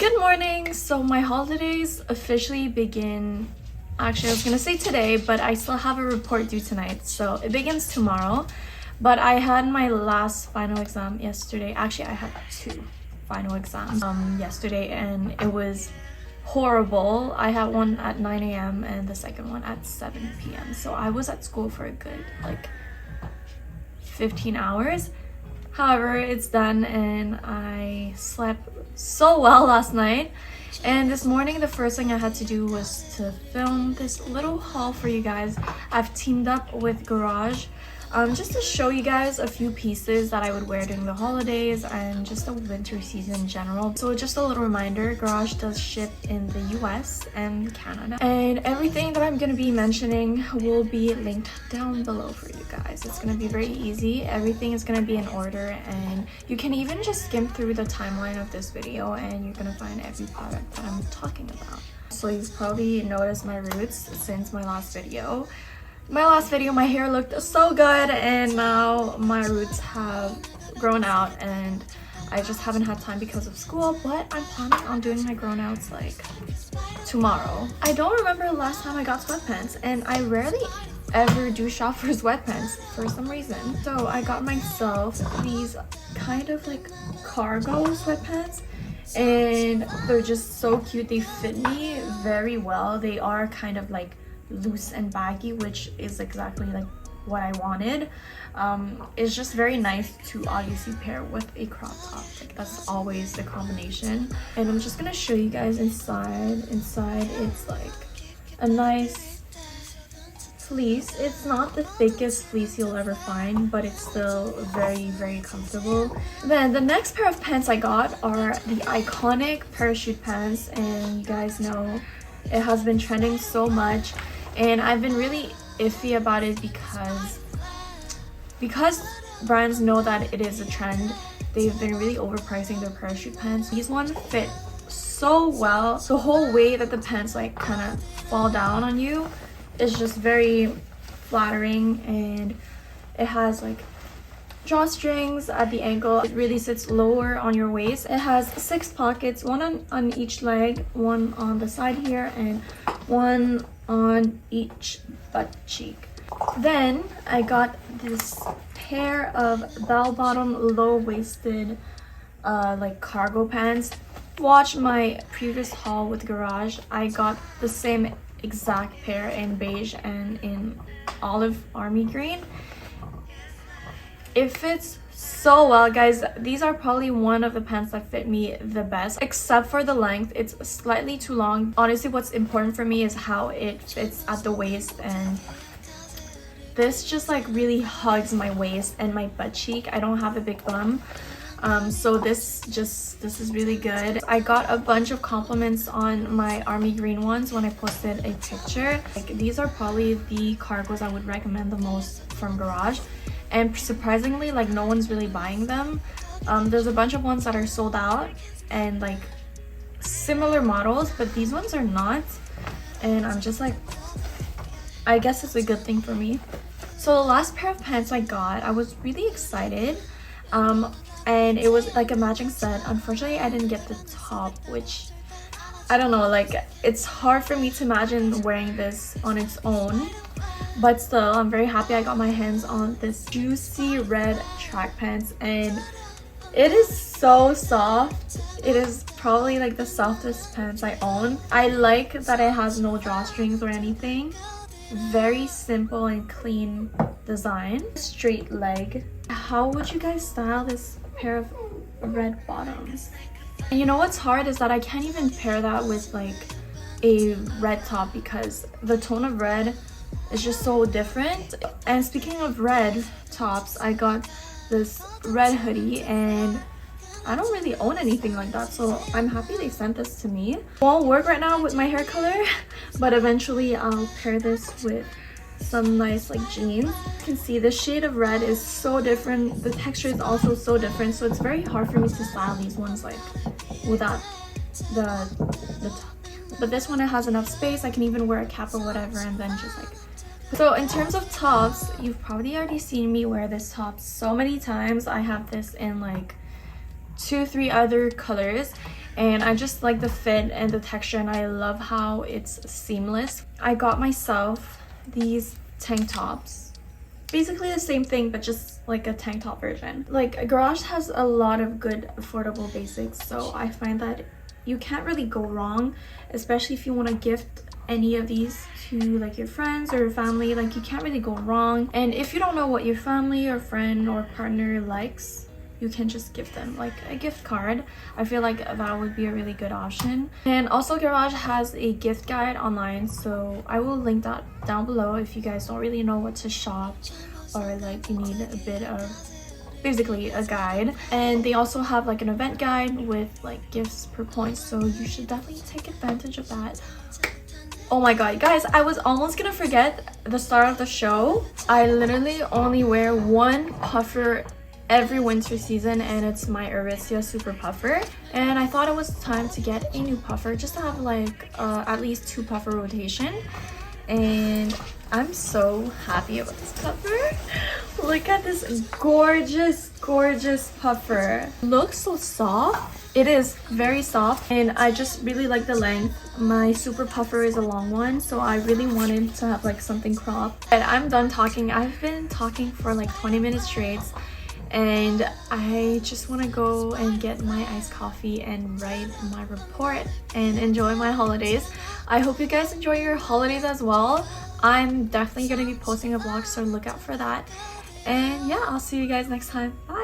Good morning. So my holidays officially begin, actually I was gonna say today, but I still have a report due tonight, so it begins tomorrow. But I had my last final exam yesterday. Actually, I had two final exams yesterday, and it was horrible. I had one at 9 a.m. and the second one at 7 p.m. So I was at school for a good like 15 hours. However, it's done and I slept so well last night. And this morning, the first thing I had to do was to film this little haul for you guys. I've teamed up with Garage just to show you guys a few pieces that I would wear during the holidays and just the winter season in general. So just a little reminder, Garage does ship in the US and Canada. And everything that I'm going to be mentioning will be linked down below for you guys. It's going to be very easy. Everything is going to be in order, and you can even just skim through the timeline of this video and you're going to find every product that I'm talking about. So you've probably noticed my roots since my last video. My hair looked so good, and now my roots have grown out and I just haven't had time because of school, but I'm planning on doing my grown outs like tomorrow. I don't remember the last time I got sweatpants, and I rarely ever do shop for sweatpants for some reason. So I got myself these kind of like cargo sweatpants, and they're just so cute. They fit me very well. They are kind of like loose and baggy, which is exactly like what I wanted. It's just very nice to obviously pair with a crop top. Like that's always the combination. And I'm just gonna show you guys inside. Inside it's like a nice fleece. It's not the thickest fleece you'll ever find, but it's still very comfortable. Then the next pair of pants I got are the iconic parachute pants, and you guys know it has been trending so much, and I've been really iffy about it because brands know that it is a trend. They've been really overpricing their parachute pants. These ones fit so well. The whole way that the pants like kind of fall down on you is just very flattering, and it has like drawstrings at the ankle. It really sits lower on your waist. It has 6 pockets, one on each leg, one on the side here, and one on each butt cheek. Then I got this pair of bell-bottom low-waisted like cargo pants. Watch my previous haul with Garage. I got the same exact pair in beige and in olive army green. It fits so well, guys. These are probably one of the pants that fit me the best, except for the length. It's slightly too long. Honestly, what's important for me is how it fits at the waist, and this just like really hugs my waist and my butt cheek. I don't have a big bum, so this is really good. I got a bunch of compliments on my army green ones when I posted a picture. Like, these are probably the cargos I would recommend the most from Garage. And surprisingly, like, no one's really buying them. There's a bunch of ones that are sold out and like similar models, but these ones are not. And I'm just like, I guess it's a good thing for me. So the last pair of pants I got, I was really excited. And it was like a matching set. Unfortunately, I didn't get the top, which I don't know, like it's hard for me to imagine wearing this on its own. But still, I'm very happy I got my hands on this juicy red track pants, and it is so soft. It is probably like the softest pants I own. I like that it has no drawstrings or anything. Very simple and clean design. Straight leg. How would you guys style this pair of red bottoms? And you know what's hard is that I can't even pair that with like a red top because the tone of red is just so different. And speaking of red tops, I got this red hoodie, and I don't really own anything like that, so I'm happy they sent this to me. Won't work right now with my hair color, but eventually I'll pair this with some nice like jeans. You can see the shade of red is so different. The texture is also so different, so it's very hard for me to style these ones like without the top. But this one, it has enough space. I can even wear a cap or whatever, and then just like. So in terms of tops, you've probably already seen me wear this top so many times. I have this in like 2-3 other colors, and I just like the fit and the texture, and I love how it's seamless. I got myself these tank tops, basically the same thing but just like a tank top version. Like Garage has a lot of good affordable basics, so I find that you can't really go wrong, especially if you want to gift any of these to like your friends or your family. Like you can't really go wrong, and if you don't know what your family or friend or partner likes, you can just gift them like a gift card. I feel like that would be a really good option. And also Garage has a gift guide online, so I will link that down below if you guys don't really know what to shop, or like you need a bit of basically a guide. And they also have like an event guide with like gifts per point, so you should definitely take advantage of that. Oh my god, guys, I was almost gonna forget the start of the show. I literally only wear one puffer every winter season, and it's my Aritzia Super Puffer, and I thought it was time to get a new puffer just to have like at least 2 puffer rotation. And I'm so happy about this puffer. Look at this gorgeous puffer. It looks so soft. It is very soft, and I just really like the length. My super puffer is a long one, so I really wanted to have like something cropped. And I'm done talking. I've been talking for like 20 minutes straight, and I just want to go and get my iced coffee and write my report and enjoy my holidays. I hope you guys enjoy your holidays as well. I'm definitely going to be posting a vlog, so look out for that. And yeah, I'll see you guys next time. Bye!